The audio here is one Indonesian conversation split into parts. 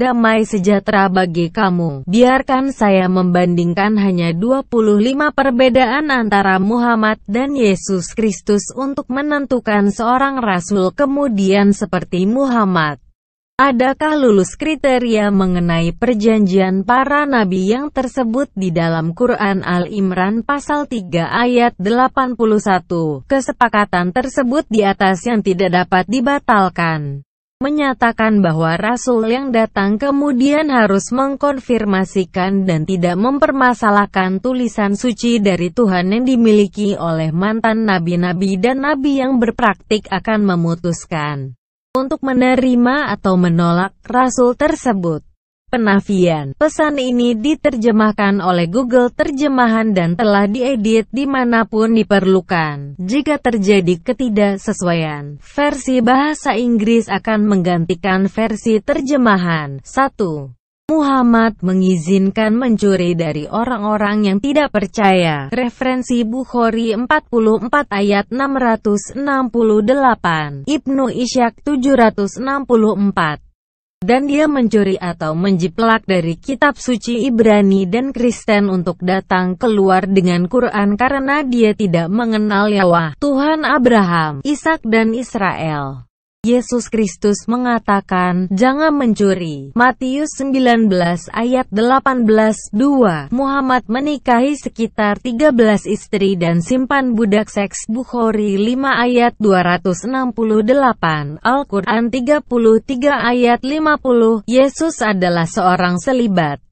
damai sejahtera bagi kamu. Biarkan saya membandingkan hanya 25 perbedaan antara Muhammad dan Yesus Kristus untuk menentukan seorang rasul kemudian seperti Muhammad. Adakah lulus kriteria mengenai perjanjian para nabi yang tersebut di dalam Quran Al-Imran pasal 3 ayat 81? Kesepakatan tersebut di atas yang tidak dapat dibatalkan menyatakan bahwa rasul yang datang kemudian harus mengkonfirmasikan dan tidak mempermasalahkan tulisan suci dari Tuhan yang dimiliki oleh mantan nabi-nabi dan nabi yang berpraktik akan memutuskan untuk menerima atau menolak rasul tersebut. Penafian. Pesan ini diterjemahkan oleh Google Terjemahan dan telah diedit dimanapun diperlukan. Jika terjadi ketidaksesuaian, versi bahasa Inggris akan menggantikan versi terjemahan. 1. Muhammad mengizinkan mencuri dari orang-orang yang tidak percaya. Referensi Bukhari 44 ayat 668, Ibnu Ishaq 764. Dan dia mencuri atau menjiplak dari kitab suci Ibrani dan Kristen untuk datang keluar dengan Quran karena dia tidak mengenal Yahweh, Tuhan Abraham, Ishak dan Israel. Yesus Kristus mengatakan, jangan mencuri. Matius 19 ayat 18. 2. Muhammad menikahi sekitar 13 istri dan simpan budak seks. Bukhari 5 ayat 268. Al-Quran 33 ayat 50. Yesus adalah seorang selibat.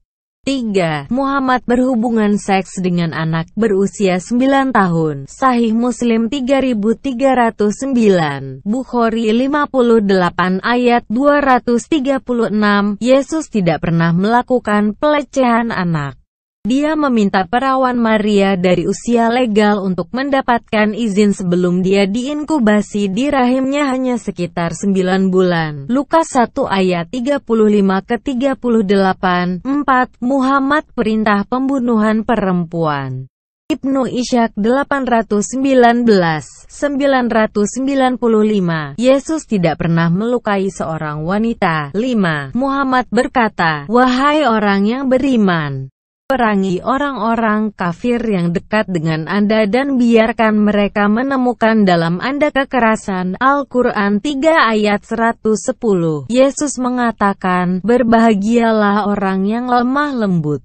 3. Muhammad berhubungan seks dengan anak berusia 9 tahun. Sahih Muslim 3309. Bukhari 58 ayat 236. Yesus tidak pernah melakukan pelecehan anak. Dia meminta perawan Maria dari usia legal untuk mendapatkan izin sebelum dia diinkubasi di rahimnya hanya sekitar 9 bulan. Lukas 1 ayat 35-38. 4. Muhammad perintah pembunuhan perempuan. Ibnu Ishaq 819-995. Yesus tidak pernah melukai seorang wanita. 5. Muhammad berkata, wahai orang yang beriman, perangi orang-orang kafir yang dekat dengan Anda dan biarkan mereka menemukan dalam Anda kekerasan. Al-Quran 3 ayat 110. Yesus mengatakan, berbahagialah orang yang lemah lembut,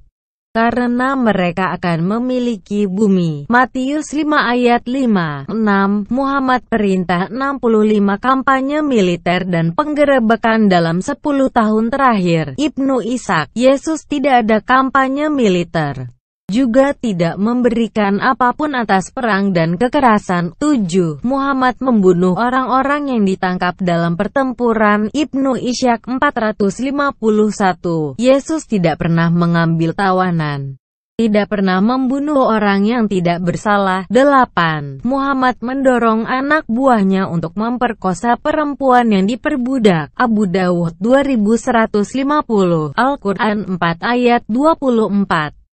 karena mereka akan memiliki bumi. Matius 5 ayat 5. 6. Muhammad perintah 65 kampanye militer dan penggerebekan dalam 10 tahun terakhir. Ibnu Ishaq. Yesus tidak ada kampanye militer, juga tidak memberikan apapun atas perang dan kekerasan. 7. Muhammad membunuh orang-orang yang ditangkap dalam pertempuran. Ibnu Ishaq 451. Yesus tidak pernah mengambil tawanan, tidak pernah membunuh orang yang tidak bersalah. 8. Muhammad mendorong anak buahnya untuk memperkosa perempuan yang diperbudak. Abu Dawud 2150. Al-Quran 4 ayat 24.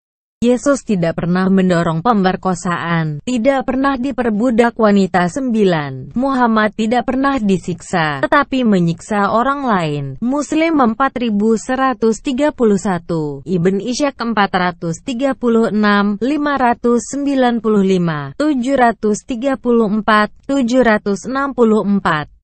Yesus tidak pernah mendorong pemerkosaan, tidak pernah diperbudak wanita 9. Muhammad tidak pernah disiksa, tetapi menyiksa orang lain. Muslim 4131, Ibn Ishaq 436, 595, 734, 764.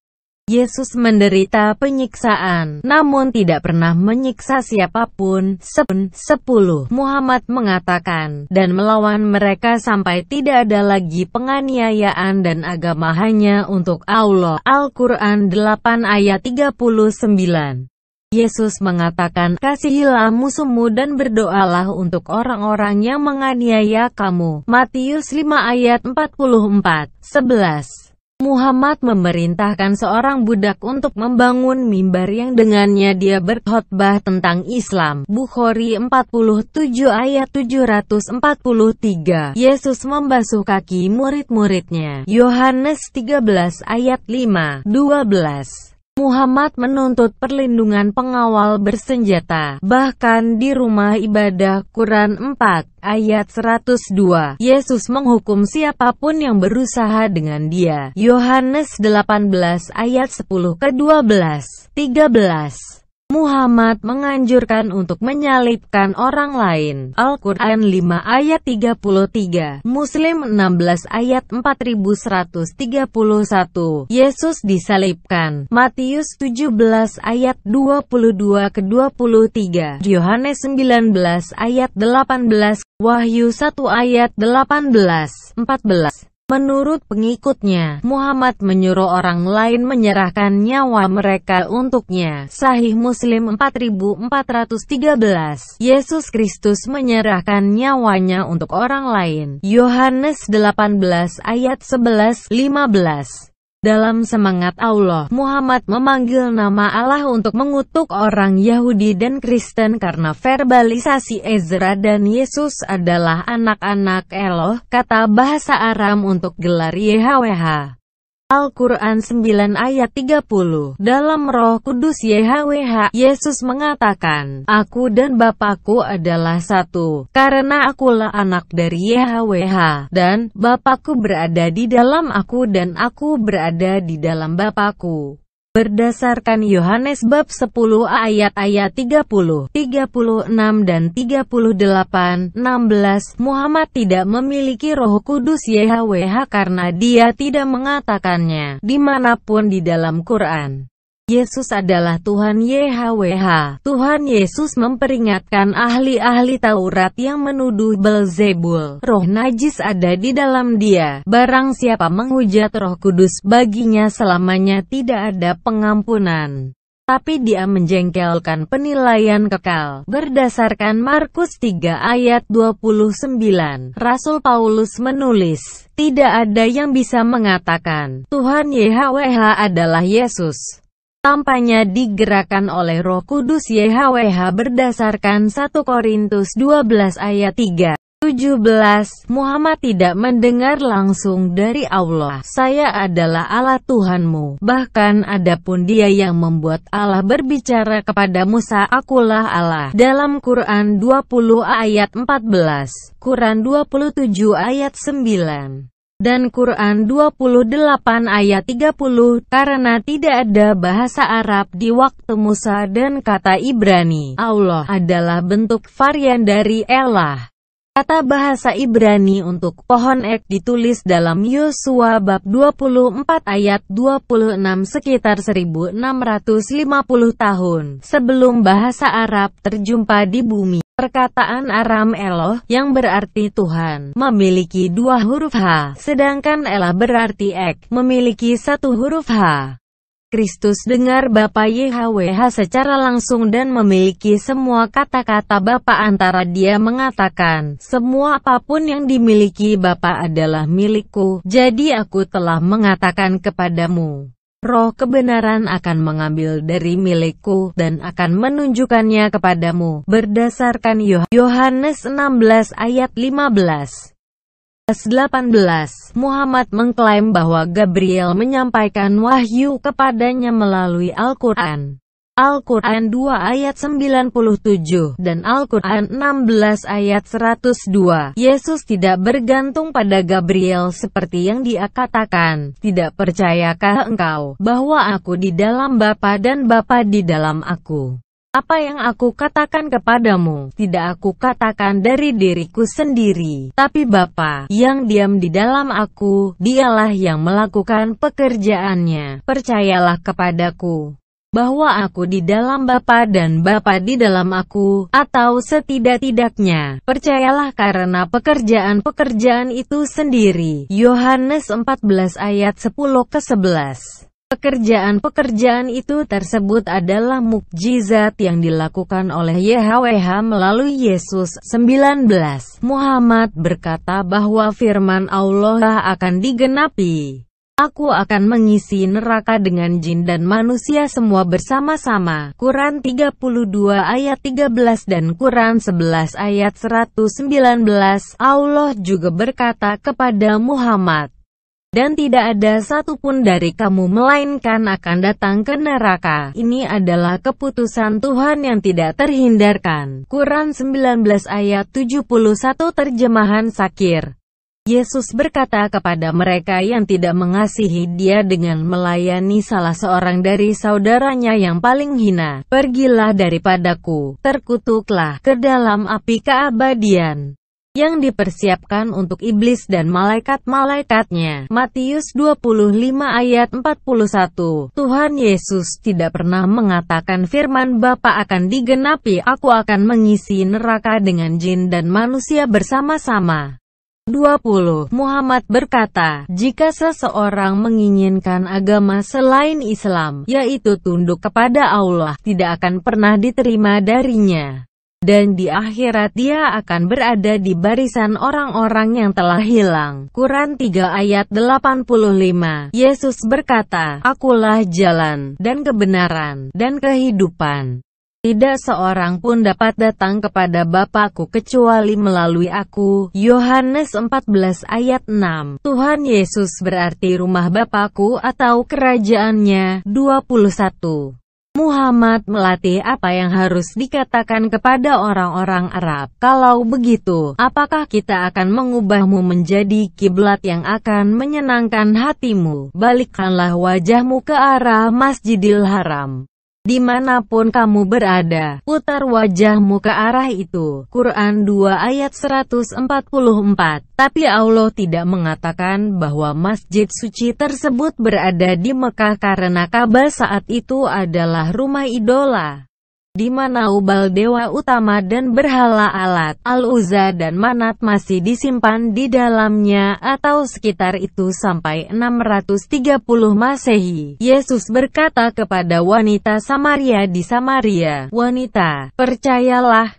Yesus menderita penyiksaan, namun tidak pernah menyiksa siapapun. 10. Muhammad mengatakan, dan melawan mereka sampai tidak ada lagi penganiayaan dan agama hanya untuk Allah. Al-Quran 8 ayat 39. Yesus mengatakan, kasihilah musuhmu dan berdoalah untuk orang-orang yang menganiaya kamu. Matius 5 ayat 44. 11. Muhammad memerintahkan seorang budak untuk membangun mimbar yang dengannya dia berkhotbah tentang Islam. Bukhari 47 ayat 743. Yesus membasuh kaki murid-muridnya. Yohanes 13 ayat 5, 12. Muhammad menuntut perlindungan pengawal bersenjata, bahkan di rumah ibadah. Quran 4, ayat 102. Yesus menghukum siapapun yang berusaha dengan dia. Yohanes 18, ayat 10-12, 13. Muhammad menganjurkan untuk menyalibkan orang lain. Al-Quran 5 ayat 33, Muslim 16 ayat 4131. Yesus disalibkan. Matius 17 ayat 22-23, Yohanes 19 ayat 18, Wahyu 1 ayat 18-14. Menurut pengikutnya, Muhammad menyuruh orang lain menyerahkan nyawa mereka untuknya. Sahih Muslim 4413. Yesus Kristus menyerahkan nyawanya untuk orang lain. Yohanes 18 ayat 11-15. Dalam semangat Allah, Muhammad memanggil nama Allah untuk mengutuk orang Yahudi dan Kristen karena verbalisasi Ezra dan Yesus adalah anak-anak Eloh, kata bahasa Aram untuk gelar YHWH. Al-Quran 9 ayat 30. Dalam Roh Kudus YHWH, Yesus mengatakan, "Aku dan Bapakku adalah satu, karena akulah anak dari YHWH, dan Bapakku berada di dalam aku dan aku berada di dalam Bapakku." Berdasarkan Yohanes bab 10 ayat-ayat 30, 36 dan 38, 16, Muhammad tidak memiliki Roh Kudus YHWH karena dia tidak mengatakannya dimanapun di dalam Quran. Yesus adalah Tuhan YHWH. Tuhan Yesus memperingatkan ahli-ahli Taurat yang menuduh Belzebul, roh najis ada di dalam dia. Barang siapa menghujat Roh Kudus, baginya selamanya tidak ada pengampunan. Tapi dia menjengkelkan penilaian kekal. Berdasarkan Markus 3 ayat 29, Rasul Paulus menulis, "Tidak ada yang bisa mengatakan, Tuhan YHWH adalah Yesus, tampaknya digerakkan oleh Roh Kudus YHWH." Berdasarkan 1 Korintus 12 ayat 3-17, Muhammad tidak mendengar langsung dari Allah, "Saya adalah Allah Tuhanmu." Bahkan adapun dia yang membuat Allah berbicara kepada Musa, "Akulah Allah." Dalam Quran 20 ayat 14, Quran 27 ayat 9. Dan Quran 28 ayat 30, karena tidak ada bahasa Arab di waktu Musa dan kata Ibrani, Allah adalah bentuk varian dari Elah. Kata bahasa Ibrani untuk pohon ek ditulis dalam Yosua bab 24 ayat 26 sekitar 1650 tahun sebelum bahasa Arab terjumpa di bumi. Perkataan Aram Eloh, yang berarti Tuhan, memiliki 2 huruf H, sedangkan Elah berarti Ek, memiliki 1 huruf H. Kristus dengar Bapa YHWH secara langsung dan memiliki semua kata-kata Bapa antara dia mengatakan, "Semua apapun yang dimiliki Bapa adalah milikku, jadi aku telah mengatakan kepadamu. Roh kebenaran akan mengambil dari milikku dan akan menunjukkannya kepadamu." Berdasarkan Yohanes 16 ayat 15-18, Muhammad mengklaim bahwa Gabriel menyampaikan wahyu kepadanya melalui Al-Quran. Al-Quran 2 ayat 97 dan Al-Quran 16 ayat 102. Yesus tidak bergantung pada Gabriel seperti yang dia katakan. "Tidak percayakah engkau bahwa aku di dalam Bapa dan Bapa di dalam aku? Apa yang aku katakan kepadamu, tidak aku katakan dari diriku sendiri, tapi Bapa yang diam di dalam aku, dialah yang melakukan pekerjaannya. Percayalah kepadaku bahwa aku di dalam Bapa dan Bapa di dalam aku, atau setidak-tidaknya, percayalah karena pekerjaan-pekerjaan itu sendiri." Yohanes 14 ayat 10-11. Pekerjaan-pekerjaan itu tersebut adalah mukjizat yang dilakukan oleh YHWH melalui Yesus. 19. Muhammad berkata bahwa firman Allah akan digenapi. "Aku akan mengisi neraka dengan jin dan manusia semua bersama-sama." Quran 32 ayat 13 dan Quran 11 ayat 119. Allah juga berkata kepada Muhammad, "Dan tidak ada satupun dari kamu melainkan akan datang ke neraka." Ini adalah keputusan Tuhan yang tidak terhindarkan. Quran 19 ayat 71 terjemahan Sakir. Yesus berkata kepada mereka yang tidak mengasihi Dia dengan melayani salah seorang dari saudaranya yang paling hina, "Pergilah daripadaku, terkutuklah ke dalam api keabadian yang dipersiapkan untuk iblis dan malaikat-malaikatnya." Matius 25 ayat 41. Tuhan Yesus tidak pernah mengatakan firman Bapa akan digenapi, "Aku akan mengisi neraka dengan jin dan manusia bersama-sama." 20. Muhammad berkata, "Jika seseorang menginginkan agama selain Islam, yaitu tunduk kepada Allah, tidak akan pernah diterima darinya. Dan di akhirat dia akan berada di barisan orang-orang yang telah hilang." Quran 3 ayat 85. Yesus berkata, "Akulah jalan, dan kebenaran, dan kehidupan. Tidak seorang pun dapat datang kepada Bapakku kecuali melalui Aku." Yohanes 14 ayat 6. Tuhan Yesus berarti rumah Bapakku atau kerajaannya. 21. Muhammad melatih apa yang harus dikatakan kepada orang-orang Arab. Kalau begitu, apakah kita akan mengubahmu menjadi kiblat yang akan menyenangkan hatimu? Balikkanlah wajahmu ke arah Masjidil Haram. Dimanapun kamu berada, putar wajahmu ke arah itu. Quran 2 ayat 144. Tapi Allah tidak mengatakan bahwa masjid suci tersebut berada di Mekah karena Ka'bah saat itu adalah rumah idola, di mana Ubal dewa utama dan berhala alat, Al-Uzza dan Manat masih disimpan di dalamnya, atau sekitar itu sampai 630 Masehi. Yesus berkata kepada wanita Samaria di Samaria, "Wanita, percayalah,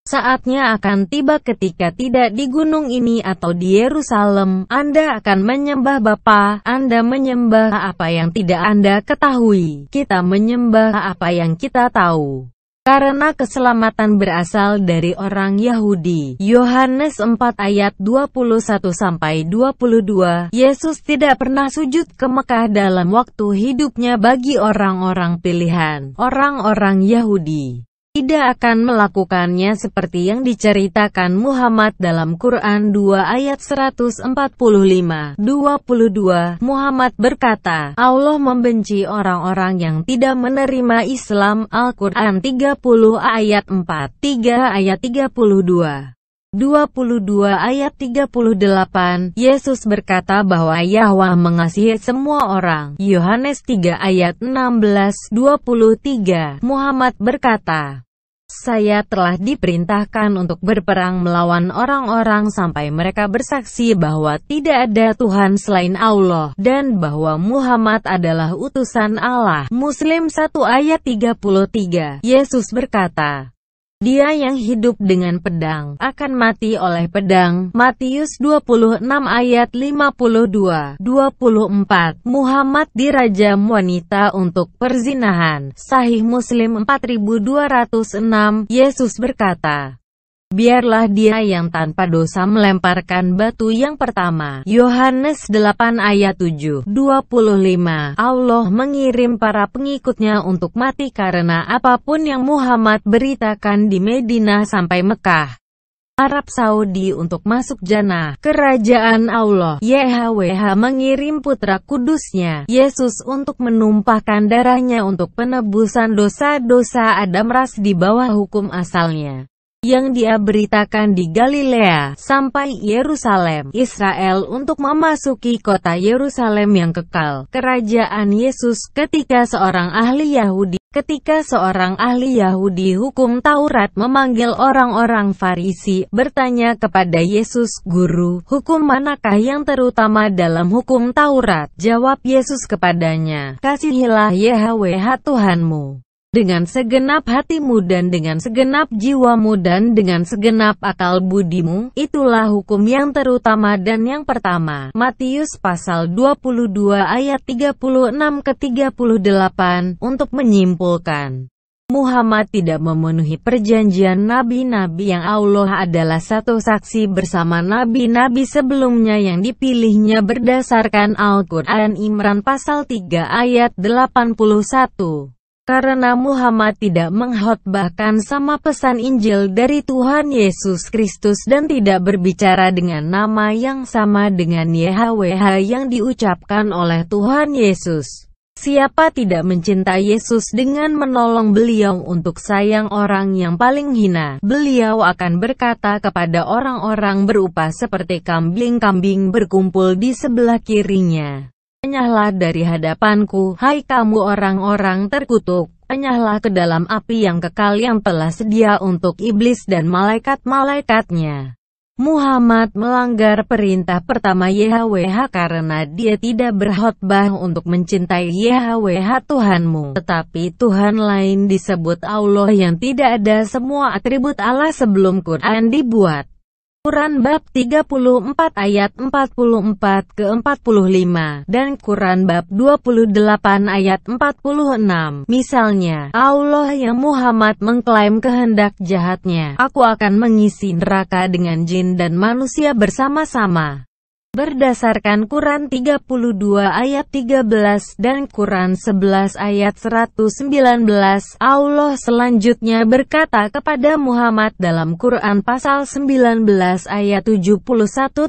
saatnya akan tiba ketika tidak di gunung ini atau di Yerusalem, Anda akan menyembah Bapa, Anda menyembah apa yang tidak Anda ketahui, kita menyembah apa yang kita tahu. Karena keselamatan berasal dari orang Yahudi." Yohanes 4 ayat 21-22. Yesus tidak pernah sujud ke Mekah dalam waktu hidupnya bagi orang-orang pilihan, orang-orang Yahudi. Tidak akan melakukannya seperti yang diceritakan Muhammad dalam Quran 2 ayat 145. 22. Muhammad berkata, Allah membenci orang-orang yang tidak menerima Islam. Al-Quran 30 ayat 4. 3 ayat 32. 22 ayat 38. Yesus berkata bahwa Yahweh mengasihi semua orang. Yohanes 3 ayat 16-23. Muhammad berkata, "Saya telah diperintahkan untuk berperang melawan orang-orang sampai mereka bersaksi bahwa tidak ada Tuhan selain Allah, dan bahwa Muhammad adalah utusan Allah." Muslim 1 ayat 33. Yesus berkata, "Dia yang hidup dengan pedang akan mati oleh pedang." Matius 26 ayat 52-24. Muhammad dirajam wanita untuk perzinahan. Sahih Muslim 4206. Yesus berkata, "Biarlah dia yang tanpa dosa melemparkan batu yang pertama." Yohanes 8 ayat 7-25. Allah mengirim para pengikutnya untuk mati karena apapun yang Muhammad beritakan di Madinah sampai Mekah, Arab Saudi untuk masuk jannah kerajaan Allah. YHWH mengirim putra kudusnya, Yesus, untuk menumpahkan darahnya untuk penebusan dosa-dosa Adam ras di bawah hukum asalnya, yang dia beritakan di Galilea, sampai Yerusalem, Israel, untuk memasuki kota Yerusalem yang kekal, kerajaan Yesus. Ketika seorang ahli Yahudi hukum Taurat memanggil orang-orang Farisi, bertanya kepada Yesus, "Guru, hukum manakah yang terutama dalam hukum Taurat?" Jawab Yesus kepadanya, "Kasihilah YHWH Tuhanmu dengan segenap hatimu dan dengan segenap jiwamu dan dengan segenap akal budimu. Itulah hukum yang terutama dan yang pertama." Matius pasal 22 ayat 36-38. Untuk menyimpulkan, Muhammad tidak memenuhi perjanjian nabi-nabi yang Allah adalah satu saksi bersama nabi-nabi sebelumnya yang dipilihnya berdasarkan Al-Quran. Imran pasal 3 ayat 81. Karena Muhammad tidak mengkhotbahkan sama pesan Injil dari Tuhan Yesus Kristus dan tidak berbicara dengan nama yang sama dengan YHWH yang diucapkan oleh Tuhan Yesus. Siapa tidak mencintai Yesus dengan menolong beliau untuk sayang orang yang paling hina, beliau akan berkata kepada orang-orang berupa seperti kambing-kambing berkumpul di sebelah kirinya. Enyahlah dari hadapanku, hai kamu orang-orang terkutuk, enyahlah ke dalam api yang kekal yang telah sedia untuk iblis dan malaikat-malaikatnya. Muhammad melanggar perintah pertama YHWH karena dia tidak berkhotbah untuk mencintai YHWH Tuhanmu, tetapi Tuhan lain disebut Allah yang tidak ada semua atribut Allah sebelum Quran dibuat. Quran bab 34 ayat 44 ke 45 dan Quran bab 28 ayat 46. Misalnya, Allah yang Muhammad mengklaim kehendak jahatnya, aku akan mengisi neraka dengan jin dan manusia bersama-sama. Berdasarkan Quran 32 ayat 13 dan Quran 11 ayat 119, Allah selanjutnya berkata kepada Muhammad dalam Quran pasal 19 ayat 71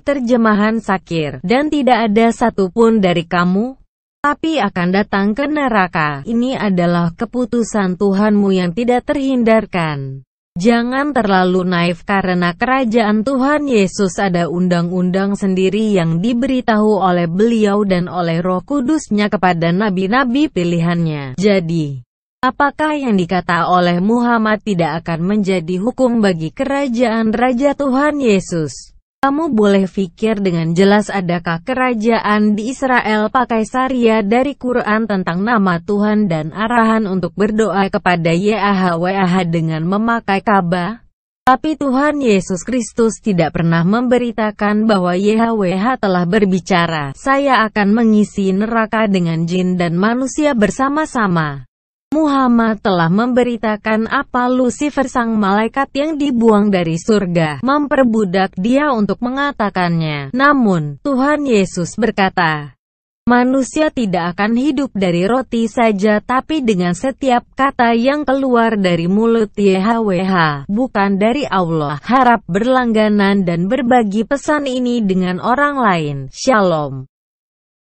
terjemahan Sakir, dan tidak ada satupun dari kamu, tapi akan datang ke neraka. Ini adalah keputusan Tuhanmu yang tidak terhindarkan. Jangan terlalu naif karena kerajaan Tuhan Yesus ada undang-undang sendiri yang diberitahu oleh beliau dan oleh Roh Kudus-Nya kepada nabi-nabi pilihannya. Jadi, apakah yang dikata oleh Muhammad tidak akan menjadi hukum bagi kerajaan Raja Tuhan Yesus? Kamu boleh pikir dengan jelas adakah kerajaan di Israel pakai syariat dari Quran tentang nama Tuhan dan arahan untuk berdoa kepada YHWH dengan memakai Ka'bah? Tapi Tuhan Yesus Kristus tidak pernah memberitakan bahwa YHWH telah berbicara, saya akan mengisi neraka dengan jin dan manusia bersama-sama. Muhammad telah memberitakan apa Lucifer sang malaikat yang dibuang dari surga memperbudak dia untuk mengatakannya. Namun, Tuhan Yesus berkata, manusia tidak akan hidup dari roti saja tapi dengan setiap kata yang keluar dari mulut YHWH, bukan dari Allah. Harap berlangganan dan berbagi pesan ini dengan orang lain. Shalom.